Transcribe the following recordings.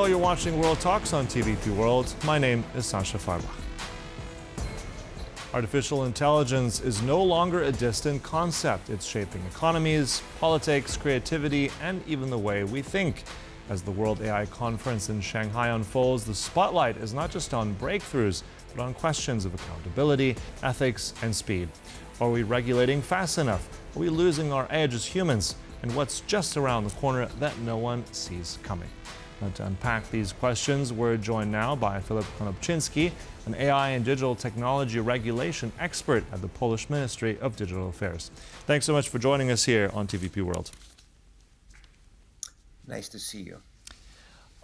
you're watching World Talks on TVP World. My name is Sasha Farbach. Artificial intelligence is no longer a distant concept. It's shaping economies, politics, creativity, and even the way we think. As the World AI Conference in Shanghai unfolds, the spotlight is not just on breakthroughs, but on questions of accountability, ethics, and speed. Are we regulating fast enough? Are we losing our edge as humans? And what's just around the corner that no one sees coming? Now, to unpack these questions, we're joined now by Filip Konopczyński, an AI and digital technology regulation expert at the Polish Ministry of Digital Affairs. Thanks so much for joining us here on TVP World. Nice to see you.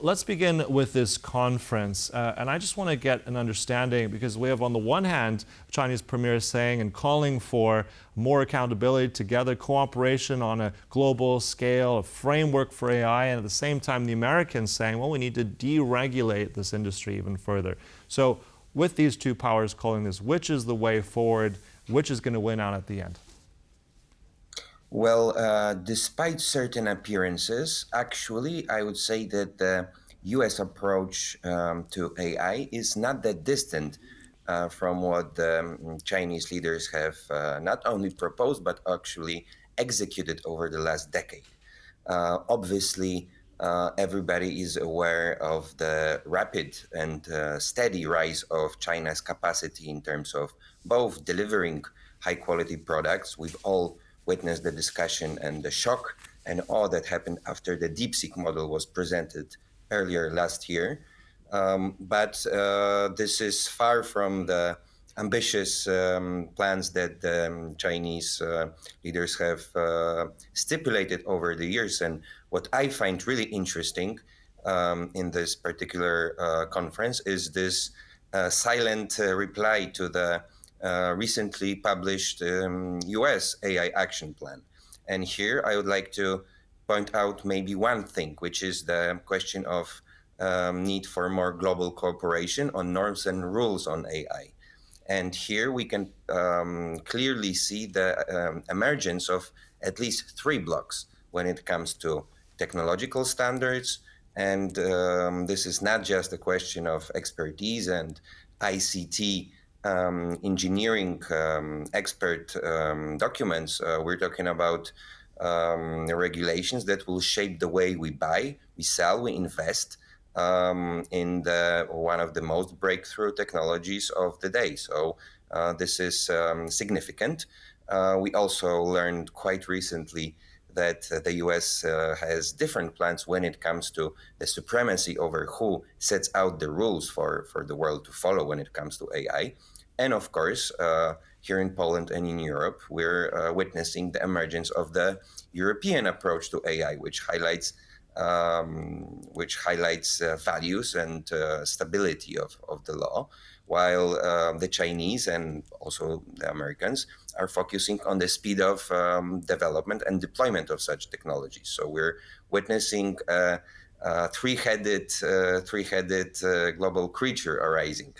Let's begin with this conference, and I just want to get an understanding, because we have on the one hand Chinese premier saying and calling for more accountability, together cooperation on a global scale, a framework for AI, and at the same time the Americans saying, well, we need to deregulate this industry even further. So with these two powers calling this, which is the way forward, which is going to win out at the end? Well, despite certain appearances, actually, I would say that the US approach to AI is not that distant from what the Chinese leaders have not only proposed, but actually executed over the last decade. Obviously, everybody is aware of the rapid and steady rise of China's capacity in terms of both delivering high-quality products. We've all witnessed the discussion and the shock and awe that happened after the DeepSeek model was presented earlier last year. But this is far from the ambitious plans that the Chinese leaders have stipulated over the years. And what I find really interesting in this particular conference is this silent reply to the recently published US AI action plan. And here I would like to point out maybe one thing, which is the question of need for more global cooperation on norms and rules on AI. And here we can clearly see the emergence of at least three blocks when it comes to technological standards. And this is not just a question of expertise and ICT engineering expert documents. We're talking about regulations that will shape the way we buy, we sell, we invest in one of the most breakthrough technologies of the day. So this is significant. We also learned quite recently that the US has different plans when it comes to the supremacy over who sets out the rules for the world to follow when it comes to AI. And of course, here in Poland and in Europe, we're witnessing the emergence of the European approach to AI, which highlights values and stability of the law, while the Chinese and also the Americans are focusing on the speed of development and deployment of such technologies. So we're witnessing a three-headed global creature arising,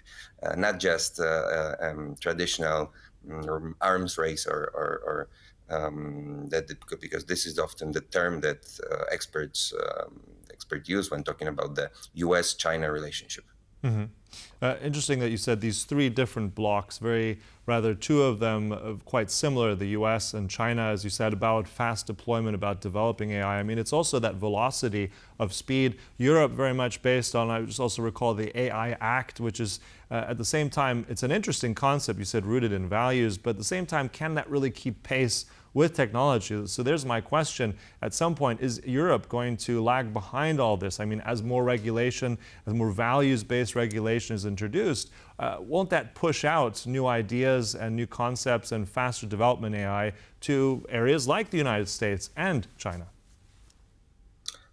not just traditional arms race or because this is often the term that experts use when talking about the US-China relationship. Mm-hmm. Interesting that you said these three different blocks, two of them quite similar, the US and China, as you said, about fast deployment, about developing AI. I mean, it's also that velocity of speed. Europe very much based on, I just also recall the AI Act, which is at the same time, it's an interesting concept, you said rooted in values, but at the same time, can that really keep pace with technology? So there's my question. At some point, is Europe going to lag behind all this? I mean, as more regulation, as more values-based regulation is introduced, won't that push out new ideas and new concepts and faster development AI to areas like the United States and China?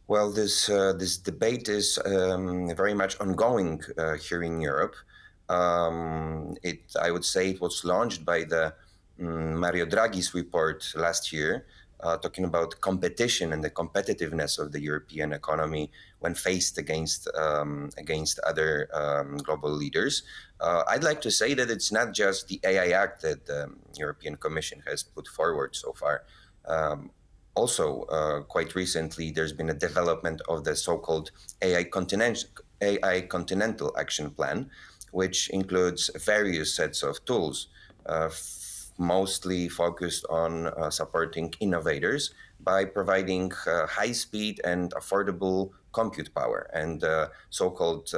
Well, this debate is very much ongoing here in Europe. I would say it was launched by the Mario Draghi's report last year, talking about competition and the competitiveness of the European economy when faced against other global leaders. I'd like to say that it's not just the AI Act that the European Commission has put forward so far. Also, quite recently, there's been a development of the so-called AI Continental Action Plan, which includes various sets of tools, mostly focused on supporting innovators by providing high-speed and affordable compute power and so-called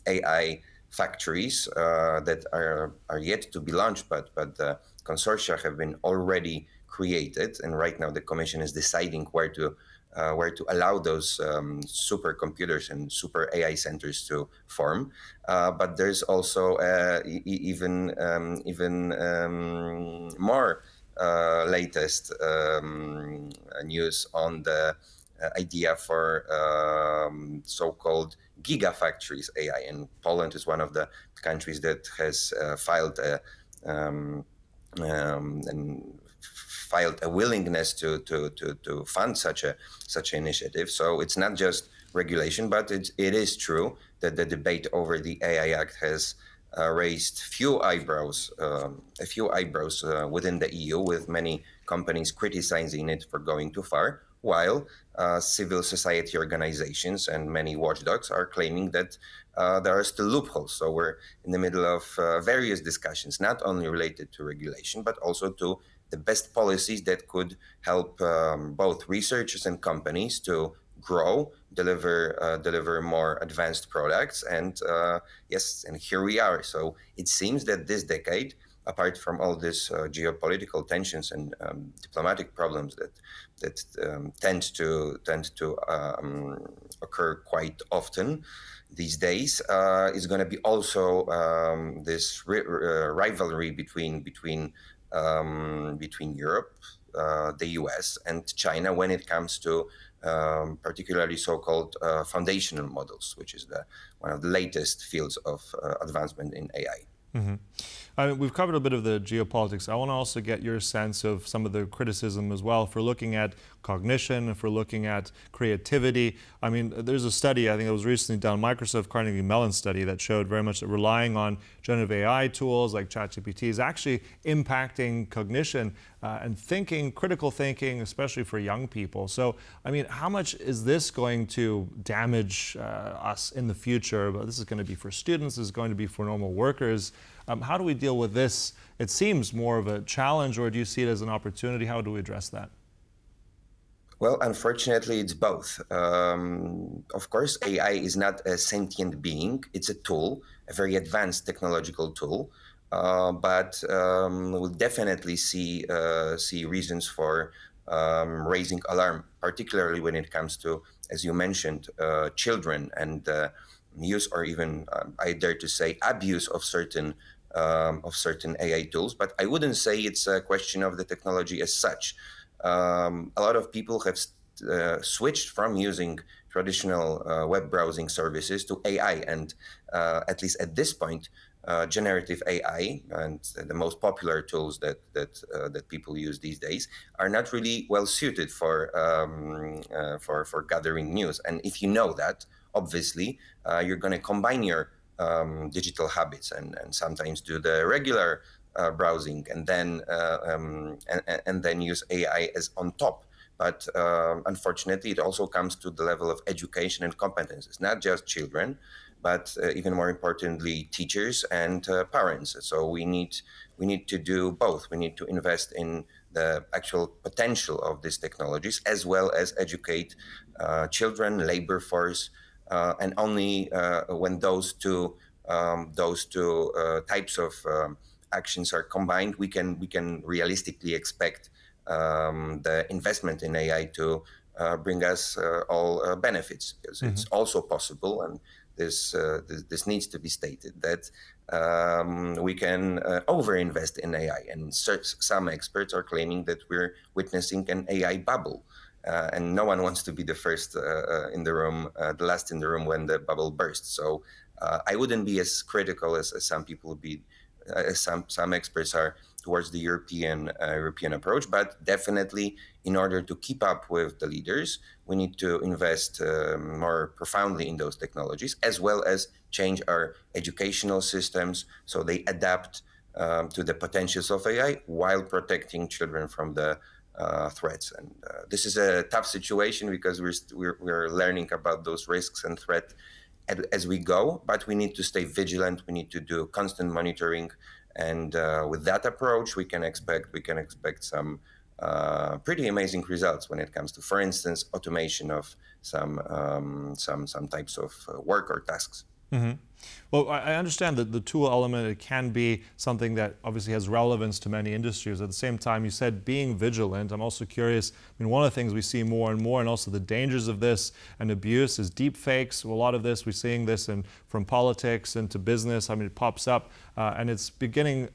AI factories that are yet to be launched, but the consortia have been already created, and right now the commission is deciding where to allow those supercomputers and super AI centers to form. But there's also even more latest news on the idea for so-called gigafactories AI, and Poland is one of the countries that has filed a and filed a willingness to fund such an initiative. So it's not just regulation, but it is true that the debate over the AI Act has raised a few eyebrows within the EU, with many companies criticizing it for going too far, while civil society organizations and many watchdogs are claiming that there are still loopholes. So we're in the middle of various discussions, not only related to regulation, but also to the best policies that could help both researchers and companies to grow, deliver more advanced products, and yes, and here we are. So it seems that this decade, apart from all these geopolitical tensions and diplomatic problems that tend to occur quite often these days, is going to be also this rivalry between Europe, the US, and China when it comes to particularly so-called foundational models, which is one of the latest fields of advancement in AI. Mm-hmm. I mean, we've covered a bit of the geopolitics. I want to also get your sense of some of the criticism as well for looking at cognition, for looking at creativity. I mean, there's a study, I think it was recently done, Microsoft Carnegie Mellon study, that showed very much that relying on generative AI tools like ChatGPT is actually impacting cognition and thinking, critical thinking, especially for young people. So, I mean, how much is this going to damage us in the future? But this is going to be for students, this is going to be for normal workers. How do we deal with this? It seems more of a challenge, or do you see it as an opportunity? How do we address that? Well, unfortunately, it's both. Of course, AI is not a sentient being. It's a tool, a very advanced technological tool. But we'll definitely see reasons for raising alarm, particularly when it comes to, as you mentioned, children and use, or even I dare to say abuse of certain AI tools. But I wouldn't say it's a question of the technology as such. A lot of people have switched from using traditional web browsing services to AI, and at least at this point, generative AI and the most popular tools that people use these days are not really well suited for gathering news. And if you know that, obviously, you're going to combine your digital habits and sometimes do the regular browsing and then use AI as on top. But unfortunately, it also comes to the level of education and competences, not just children, but even more importantly, teachers and parents. So we need to do both. We need to invest in the actual potential of these technologies, as well as educate children, labor force, and only when those two types of actions are combined, we can realistically expect the investment in AI to bring us all benefits. Because it's also possible, and this needs to be stated, that we can overinvest in AI, and some experts are claiming that we're witnessing an AI bubble. And no one wants to be the first in the room, the last in the room when the bubble bursts. So I wouldn't be as critical as some people would be, as some experts are, towards the European approach. But definitely, in order to keep up with the leaders, we need to invest more profoundly in those technologies, as well as change our educational systems so they adapt to the potentials of AI while protecting children from the threats. And this is a tough situation because we're learning about those risks and threats as we go, but we need to stay vigilant. We need to do constant monitoring, and with that approach, we can expect some pretty amazing results when it comes to, for instance, automation of some types of work or tasks. Mm-hmm. Well, I understand that the tool element, it can be something that obviously has relevance to many industries. At the same time, you said being vigilant. I'm also curious, I mean, one of the things we see more and more, and also the dangers of this and abuse, is deep fakes. A lot of this, we're seeing this from politics into business. I mean, it pops up, and it's beginning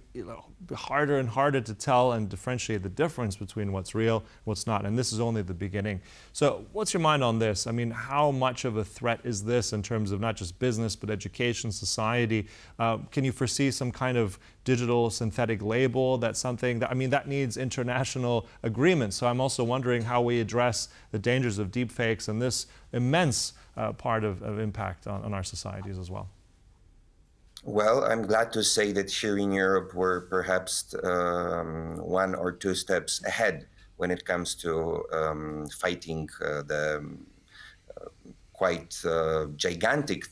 harder and harder to tell and differentiate the difference between what's real, what's not. And this is only the beginning. So what's your mind on this? I mean, how much of a threat is this in terms of not just business, but education, society? Can you foresee some kind of digital synthetic label? That's something that, I mean, that needs international agreement. So I'm also wondering how we address the dangers of deepfakes and this immense part of impact on our societies as well. Well, I'm glad to say that here in Europe we're perhaps 1 or 2 steps ahead when it comes to fighting the quite gigantic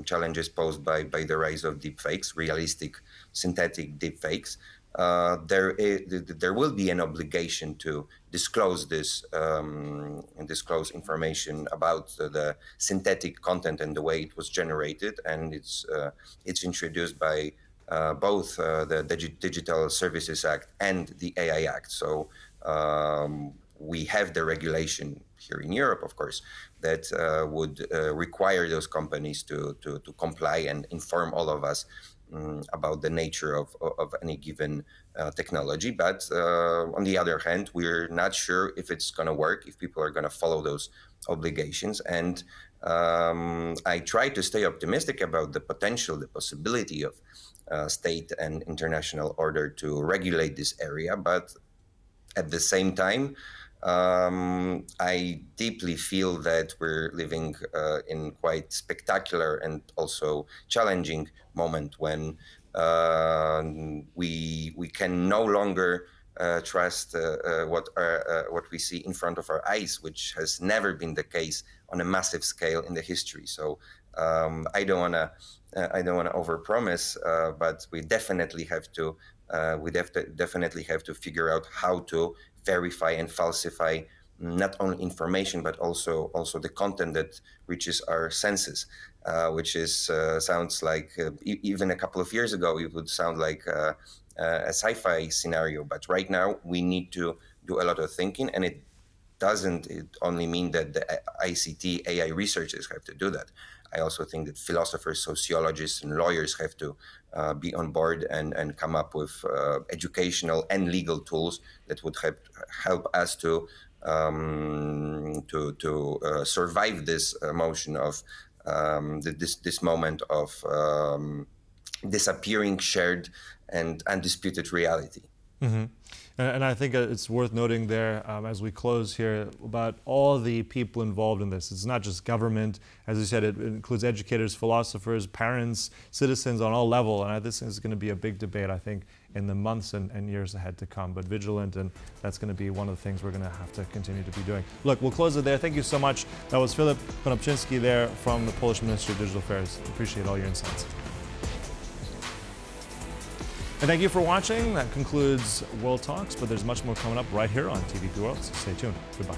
challenges posed by the rise of deepfakes, realistic synthetic deepfakes. There will be an obligation to disclose this and disclose information about the synthetic content and the way it was generated, and it's introduced by both the Digital Services Act and the AI Act. So we have the regulation here in Europe, of course, that would require those companies to comply and inform all of us about the nature of any given technology. But on the other hand, we're not sure if it's going to work, if people are going to follow those obligations. And I try to stay optimistic about the potential, the possibility of state and international order to regulate this area. But at the same time, I deeply feel that we're living in quite spectacular and also challenging moment when we can no longer trust what we see in front of our eyes, which has never been the case on a massive scale in the history. So I don't want to overpromise, but we definitely have to figure out how to verify and falsify not only information but also the content that reaches our senses, which is sounds like even a couple of years ago it would sound like a sci-fi scenario. But right now we need to do a lot of thinking, and it doesn't only mean that the ICT AI researchers have to do that. I also think that philosophers, sociologists, and lawyers have to be on board and come up with educational and legal tools that would help us to survive this motion of this moment of disappearing shared and undisputed reality. Mm-hmm. And I think it's worth noting there, as we close here, about all the people involved in this. It's not just government. As you said, it includes educators, philosophers, parents, citizens on all levels. And this is going to be a big debate, I think, in the months and years ahead to come. But vigilant, and that's going to be one of the things we're going to have to continue to be doing. Look, we'll close it there. Thank you so much. That was Filip Konopczyński there from the Polish Ministry of Digital Affairs. Appreciate all your insights. And thank you for watching. That concludes World Talks, but there's much more coming up right here on TVP World, so stay tuned. Goodbye.